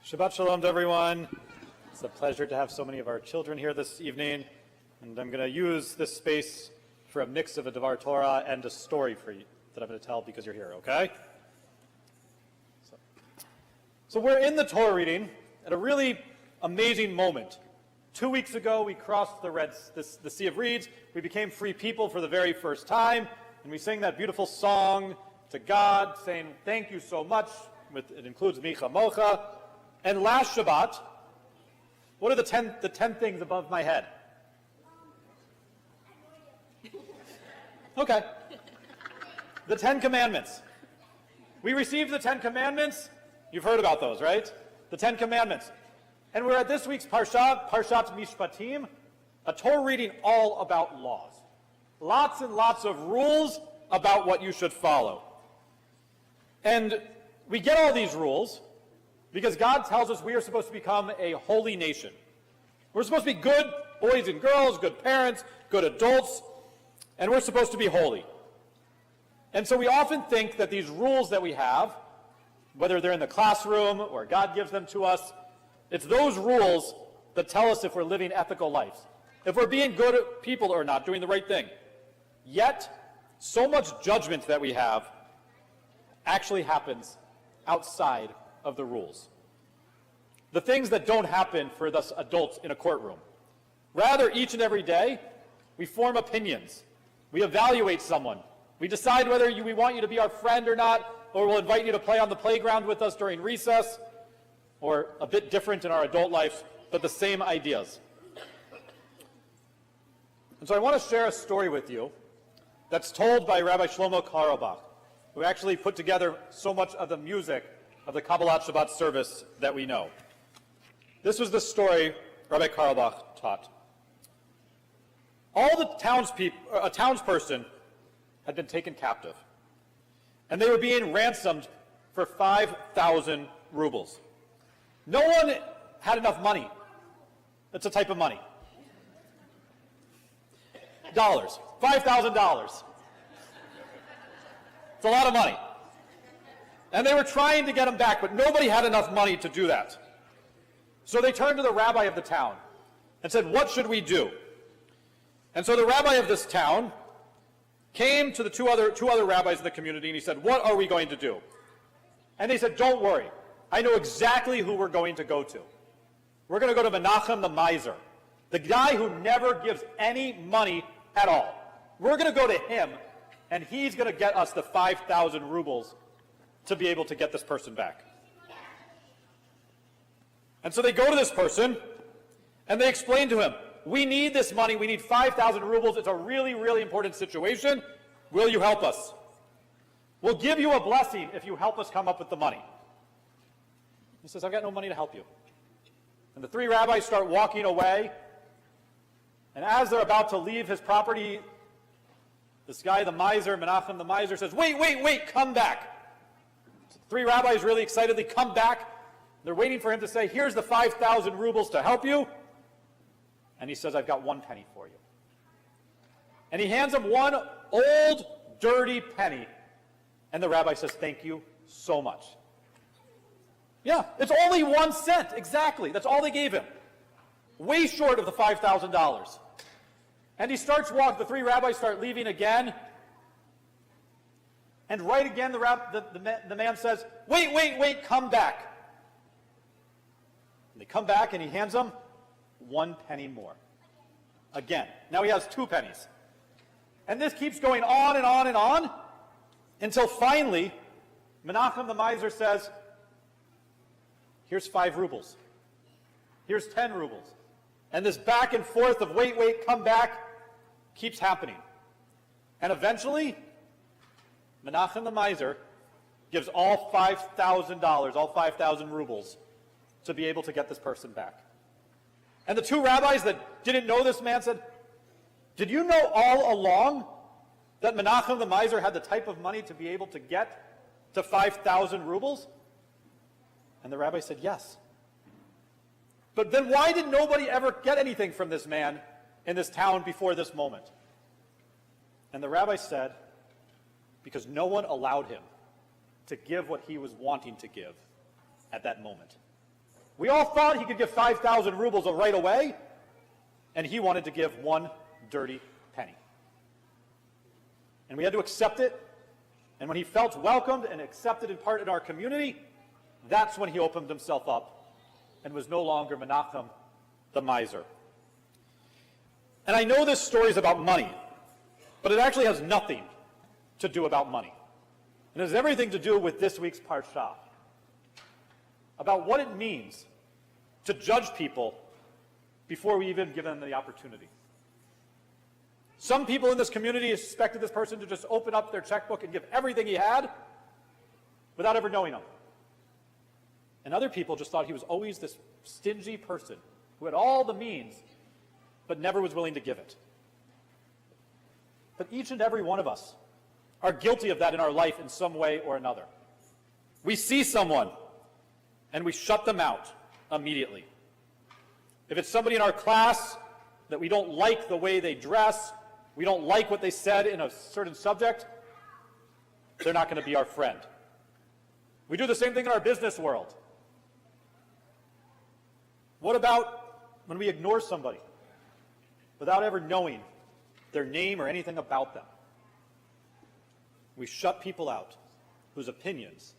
Shabbat Shalom to everyone. It's a pleasure to have so many of our children here this evening. And I'm going to use this space for a mix of a Devar Torah and a story for you that I'm going to tell because you're here, okay? So we're in the Torah reading at a really amazing moment. 2 weeks ago, we crossed the Sea of Reeds. We became free people for the very first time. And we sang that beautiful song to God, saying, thank you so much. It includes Micha Mocha. And last Shabbat, what are the 10 things above my head? Okay. The 10 Commandments. We received the 10 Commandments. You've heard about those, right? The 10 Commandments. And we're at this week's Parshat Mishpatim, a Torah reading all about laws. Lots and lots of rules about what you should follow. And we get all these rules because God tells us we are supposed to become a holy nation. We're supposed to be good boys and girls, good parents, good adults, and we're supposed to be holy. And so we often think that these rules that we have, whether they're in the classroom or God gives them to us, it's those rules that tell us if we're living ethical lives, if we're being good people or not, doing the right thing. Yet, so much judgment that we have actually happens outside of the rules. The things that don't happen for us adults in a courtroom. Rather, each and every day, we form opinions. We evaluate someone. We decide whether we want you to be our friend or not, or we'll invite you to play on the playground with us during recess, or a bit different in our adult lives, but the same ideas. And so I want to share a story with you that's told by Rabbi Shlomo Carlebach, who actually put together so much of the music of the Kabbalat Shabbat service that we know. This was the story Rabbi Carlebach taught. All the a townsperson had been taken captive, and they were being ransomed for 5,000 rubles. No one had enough money. That's a type of money. Dollars. $5,000. It's a lot of money. And they were trying to get him back, but nobody had enough money to do that. So they turned to the rabbi of the town and said, what should we do? And so the rabbi of this town came to the two other rabbis in the community and he said, what are we going to do? And they said, don't worry. I know exactly who we're going to go to. We're going to go to Menachem the miser, the guy who never gives any money at all. We're going to go to him, and he's going to get us the 5,000 rubles to be able to get this person back. And so they go to this person, and they explain to him, we need this money, we need 5,000 rubles, it's a really, really important situation. Will you help us? We'll give you a blessing if you help us come up with the money. He says, I've got no money to help you. And the three rabbis start walking away, and as they're about to leave his property, this guy, the miser, Menachem the miser, says, wait, come back. So the three rabbis really excitedly come back. They're waiting for him to say, here's the 5,000 rubles to help you. And he says, I've got 1 penny for you. And he hands him one old, dirty penny. And the rabbi says, thank you so much. Yeah, it's only 1 cent, exactly. That's all they gave him. Way short of the $5,000. And he starts walking, the three rabbis start leaving again. And right again, the man says, wait, come back. And they come back and he hands them 1 penny more. Again. Now he has 2 pennies. And this keeps going on and on and on until finally, Menachem the miser says, here's 5 rubles. Here's 10 rubles. And this back and forth of wait, come back keeps happening. And eventually, Menachem the miser gives all $5,000, all 5,000 rubles, to be able to get this person back. And the 2 rabbis that didn't know this man said, did you know all along that Menachem the miser had the type of money to be able to get to 5,000 rubles? And the rabbi said, yes. But then why did nobody ever get anything from this man in this town before this moment? And the rabbi said, because no one allowed him to give what he was wanting to give at that moment. We all thought he could give 5,000 rubles right away, and he wanted to give one dirty penny. And we had to accept it, and when he felt welcomed and accepted in part in our community, that's when he opened himself up and was no longer Menachem the miser. And I know this story is about money, but it actually has nothing to do about money. It has everything to do with this week's Parsha, about what it means to judge people before we even give them the opportunity. Some people in this community expected this person to just open up their checkbook and give everything he had without ever knowing him. And other people just thought he was always this stingy person who had all the means but never was willing to give it. But each and every one of us are guilty of that in our life in some way or another. We see someone and we shut them out immediately. If it's somebody in our class that we don't like the way they dress, we don't like what they said in a certain subject, they're not going to be our friend. We do the same thing in our business world. What about when we ignore somebody without ever knowing their name or anything about them? We shut people out whose opinions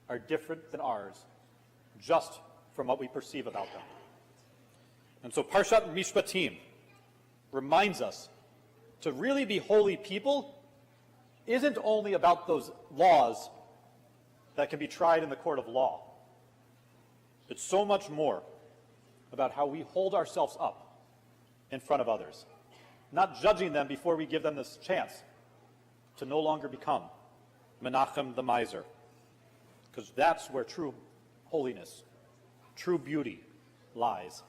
are different than ours just from what we perceive about them. And so Parshat Mishpatim reminds us to really be holy people isn't only about those laws that can be tried in the court of law. It's so much more about how we hold ourselves up in front of others, not judging them before we give them this chance to no longer become Menachem the miser, because that's where true holiness, true beauty lies,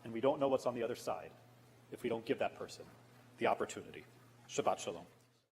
and we don't know what's on the other side if we don't give that person the opportunity. Shabbat Shalom.